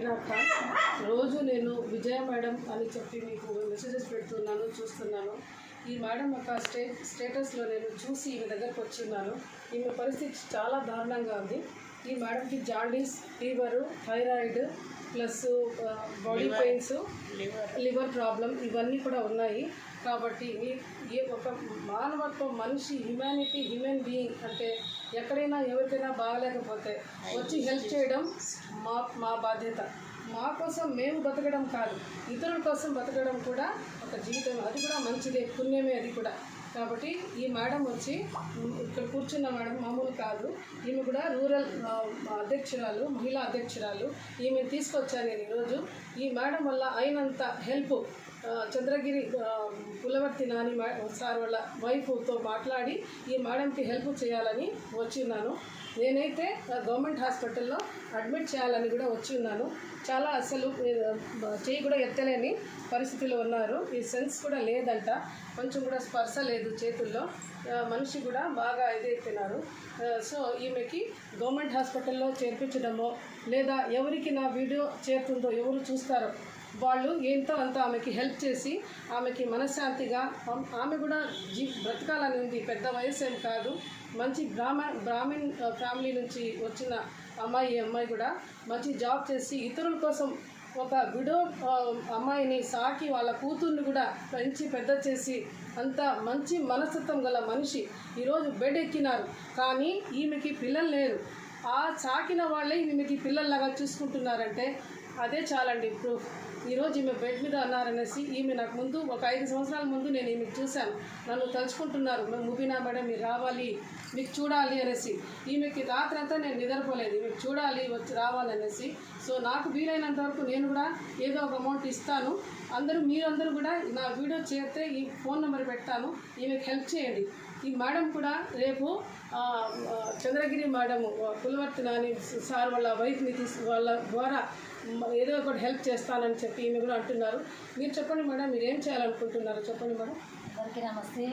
రబీనా ఖాన్. రోజు నేను విజయ మేడం అని చెప్పి మీకు మెసేజెస్ పెడుతున్నాను, చూస్తున్నాను. ఈ మేడం యొక్క స్టేటస్లో నేను చూసి ఈమె దగ్గరకు వచ్చున్నాను. ఈమె పరిస్థితి చాలా దారుణంగా ఉంది. ఈ మేడంకి jaundice, fever, thyroid plus body pains, liver problem ఇవన్నీ కూడా ఉన్నాయి. కాబట్టి ఒక మానవత్వం, మనిషి, హ్యూమన్ బీయింగ్ అంటే ఎక్కడైనా ఎవరికైనా బాగలేకపోతే వచ్చి హెల్ప్ చేయడం మా బాధ్యత. మా కోసం మేము బతకడం కాదు, ఇతరుల కోసం బతకడం కూడా ఒక జీవితం, అది కూడా మంచిదే, పుణ్యమే అది కూడా. కాబట్టి ఈ మేడం వచ్చి ఇక్కడ కూర్చున్న మేడం మామూలు కాదు. ఈమె కూడా రూరల్ అధ్యక్షురాలు, మహిళా అధ్యక్షురాలు. ఈమెను తీసుకొచ్చాను నేను ఈరోజు. ఈ మేడం వల్ల అయినంత హెల్ప్ చంద్రగిరి పులవర్తి నాని సార్ వాళ్ళ వైఫ్తో మాట్లాడి ఈ మేడంకి హెల్ప్ చేయాలని వచ్చిన్నాను. నేనైతే గవర్నమెంట్ హాస్పిటల్లో అడ్మిట్ చేయాలని కూడా వచ్చి ఉన్నాను. చాలా అసలు చేయి కూడా ఎత్తలేని పరిస్థితిలో ఉన్నారు. ఈ సెన్స్ కూడా లేదంట, కొంచెం కూడా స్పర్శ లేదు చేతుల్లో. మనిషి కూడా బాగా ఇదైపోయినారు. సో ఈమెకి గవర్నమెంట్ హాస్పిటల్లో చేర్పించడమో లేదా ఎవరికి నా వీడియో చేరుతుందో, ఎవరు చూస్తారో వాళ్ళు ఎంతో అంత ఆమెకి హెల్ప్ చేసి ఆమెకి మనశ్శాంతిగా, ఆమె కూడా బ్రతకాలని ఉంది. పెద్ద వయసు ఏం కాదు, మంచి బ్రాహ్మణ్ ఫ్యామిలీ నుంచి వచ్చిన అమ్మాయి కూడా మంచి జాబ్ చేసి ఇతరుల కోసం ఒక విడో అమ్మాయిని సాకి వాళ్ళ కూతుర్ని కూడా పెంచి పెద్ద చేసి అంత మంచి మనస్తత్వం గల మనిషి ఈరోజు బెడ్ ఎక్కినారు. కానీ ఈమెకి పిల్లలు లేరు. ఆ సాకిన వాళ్ళే ఈమెకి పిల్లల్లాగా చూసుకుంటున్నారంటే అదే చాలండి ప్రూఫ్. ఈరోజు ఈమె బెడ్ మీద అన్నారనేసి ఈమె నాకు ముందు ఒక 5 సంవత్సరాల ముందు నేను ఈమెకు చూశాను. నన్ను తలుచుకుంటున్నారు, ముబీనా మేడం మీరు రావాలి, మీకు చూడాలి అనేసి. ఈమెకి రాత్రి అంతా నేను నిద్రపోలేదు, మీకు చూడాలి, వచ్చి రావాలనేసి. సో నాకు వీలైనంత వరకు నేను కూడా ఏదో ఒక అమౌంట్ ఇస్తాను. మీరందరూ కూడా నా వీడియో చేరితే ఈ ఫోన్ నెంబర్ పెడతాను, ఈమెకు హెల్ప్ చేయండి. ఈ మేడం కూడా రేపు చంద్రగిరి మేడం పులవర్తి నాని సార్ వాళ్ళ వైఫ్ని వాళ్ళ ద్వారా ఏదో ఒకటి హెల్ప్ చేస్తానని చెప్పి ఈమె కూడా అంటున్నారు. మీరు చెప్పండి మేడం, మీరు ఏం చేయాలనుకుంటున్నారు చెప్పండి మేడం. అందరికీ నమస్తే.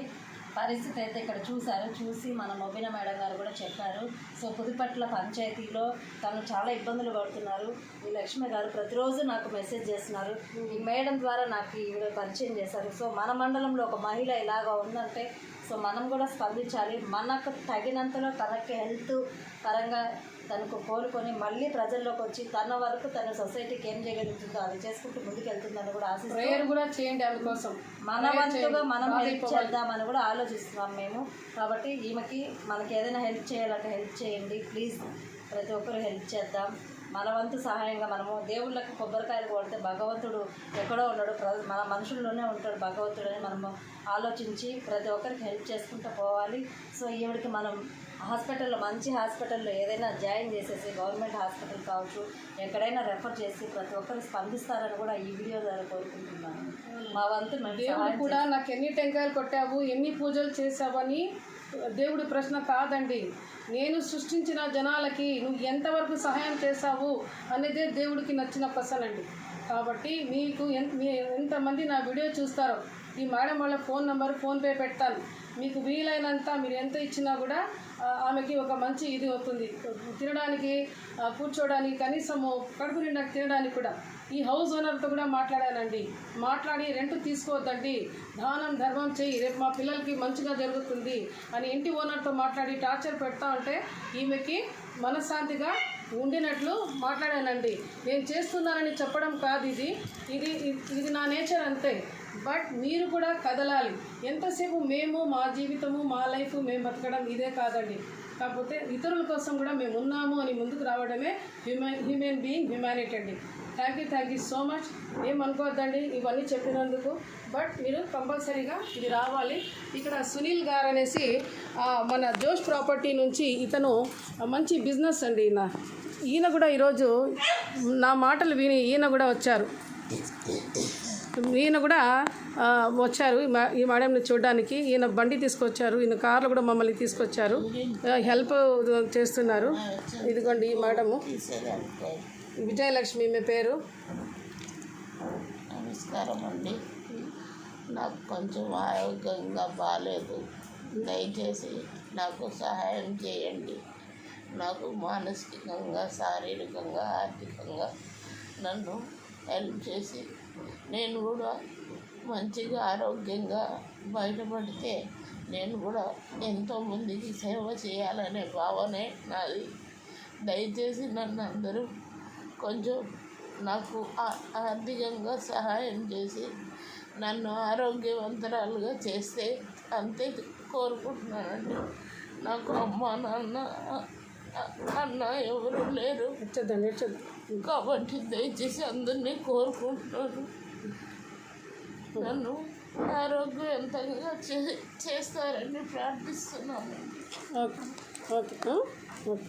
పరిస్థితి అయితే ఇక్కడ చూసి మన ముబీనా మేడం గారు కూడా చెప్పారు. సో పుదుపట్ల పంచాయతీలో తను చాలా ఇబ్బందులు పడుతున్నారు. ఈ లక్ష్మి గారు ప్రతిరోజు నాకు మెసేజ్ చేస్తున్నారు. ఈ మేడం ద్వారా నాకు ఈవిడ పరిచయం చేశారు. సో మన మండలంలో ఒక మహిళ ఇలాగా ఉందంటే సో మనం కూడా స్పందించాలి. మనకు తగినంతలో తనకి హెల్త్ పరంగా తనకు కోలుకొని మళ్ళీ ప్రజల్లోకి వచ్చి తన వరకు తన సొసైటీకి ఏం చేయగలుగుతుందో అది చేసుకుంటూ ముందుకు వెళ్తుందని కూడా ప్రేయర్ కూడా చేయండి. అందుకోసం మన వంతుగా మనం హెల్ప్ చేద్దామని కూడా ఆలోచిస్తున్నాం మేము. కాబట్టి ఈమెకి మనకి ఏదైనా హెల్ప్ చేయాలంటే హెల్ప్ చేయండి ప్లీజ్. ప్రతి ఒక్కరు హెల్ప్ చేద్దాం. మన వంతు సహాయంగా మనము దేవుళ్ళకి కొబ్బరికాయలు కొడితే భగవంతుడు ఎక్కడో ఉన్నాడు, మన మనుషుల్లోనే ఉంటాడు భగవంతుడు అని మనము ఆలోచించి ప్రతి ఒక్కరికి హెల్ప్ చేసుకుంటూ పోవాలి. సో ఈవిడికి మనం హాస్పిటల్లో, మంచి హాస్పిటల్లో ఏదైనా జాయిన్ చేసేసి, గవర్నమెంట్ హాస్పిటల్ కావచ్చు, ఎక్కడైనా రెఫర్ చేసి ప్రతి ఒక్కరు స్పందిస్తారని కూడా ఈ వీడియో ద్వారా కోరుకుంటున్నాను. మా వంతు దేవుడు కూడా నాకు ఎన్ని టెంకాయలు కొట్టావు, ఎన్ని పూజలు చేసావని దేవుడి ప్రశ్న కాదండి. నేను సృష్టించిన జనాలకి నువ్వు ఎంతవరకు సహాయం చేశావు అనేదే దేవుడికి నచ్చిన ప్రశ్న అండి. కాబట్టి మీకు ఎంతమంది నా వీడియో చూస్తారో ఈ మేడం వాళ్ళ ఫోన్ నెంబర్, ఫోన్పే పెడతాను. మీకు వీలైనంత మీరు ఎంత ఇచ్చినా కూడా ఆమెకి ఒక మంచి ఇది అవుతుంది. తినడానికి, కూర్చోడానికి, కనీసము కడుపు నిండా తినడానికి కూడా. ఈ హౌస్ ఓనర్తో కూడా మాట్లాడానండి. మాట్లాడి రెంట్ తీసుకోవద్దండి, దానం ధర్మం చెయ్యి, రేపు మా పిల్లలకి మంచిగా జరుగుతుంది అని ఇంటి ఓనర్తో మాట్లాడి టార్చర్ పెడతా ఉంటే ఈమెకి మనశ్శాంతిగా ఉండినట్లు మాట్లాడానండి. నేను చేస్తున్నానని చెప్పడం కాదు, ఇది నా నేచర్ అంతే. బట్ మీరు కూడా కదలాలి. ఎంతసేపు మేము మా జీవితము, మా లైఫ్, మేము బతకడం ఇదే కాదండి. కాకపోతే ఇతరుల కోసం కూడా మేము ఉన్నాము అని ముందుకు రావడమే హ్యూమన్ బీయింగ్, హ్యూమానిటీ అండి. Thank you so much. ఏమనుకోవద్దండి ఇవన్నీ చెప్పినందుకు. బట్ మీరు కంపల్సరీగా ఇది రావాలి. ఇక్కడ సునీల్ గారు అనేసి మన జోష్ ప్రాపర్టీ నుంచి ఇతను మంచి బిజినెస్ అండి. ఈయన కూడా ఈరోజు నా మాటలు విని ఈయన కూడా వచ్చారు. ఈ మేడంని చూడడానికి. ఈయన బండి తీసుకొచ్చారు, ఈయన కార్లు కూడా మమ్మల్ని తీసుకొచ్చారు, హెల్ప్ చేస్తున్నారు. ఇదిగోండి ఈ మేడము విజయలక్ష్మి మీ పేరు. నమస్కారం అండి. నాకు కొంచెం ఆరోగ్యంగా బాగాలేదు, దయచేసి నాకు సహాయం చేయండి. నాకు మానసికంగా, శారీరకంగా, ఆర్థికంగా నన్ను హెల్ప్ చేసి నేను కూడా మంచిగా ఆరోగ్యంగా బయటపడితే నేను కూడా ఎంతోమందికి సేవ చేయాలనే భావనే నాది. దయచేసి నన్ను అందరూ కొంచెం నాకు ఆర్థికంగా సహాయం చేసి నన్ను ఆరోగ్యవంతురాలుగా చేస్తే అంతే కోరుకుంటున్నానండి. నాకు అమ్మ నాన్న అన్న ఎవరు లేరు కాబట్టి దయచేసి అందరినీ కోరుకుంటున్నాను. నన్ను ఆరోగ్యవంతంగా చేస్తారని ప్రార్థిస్తున్నాను. Okay okay okay.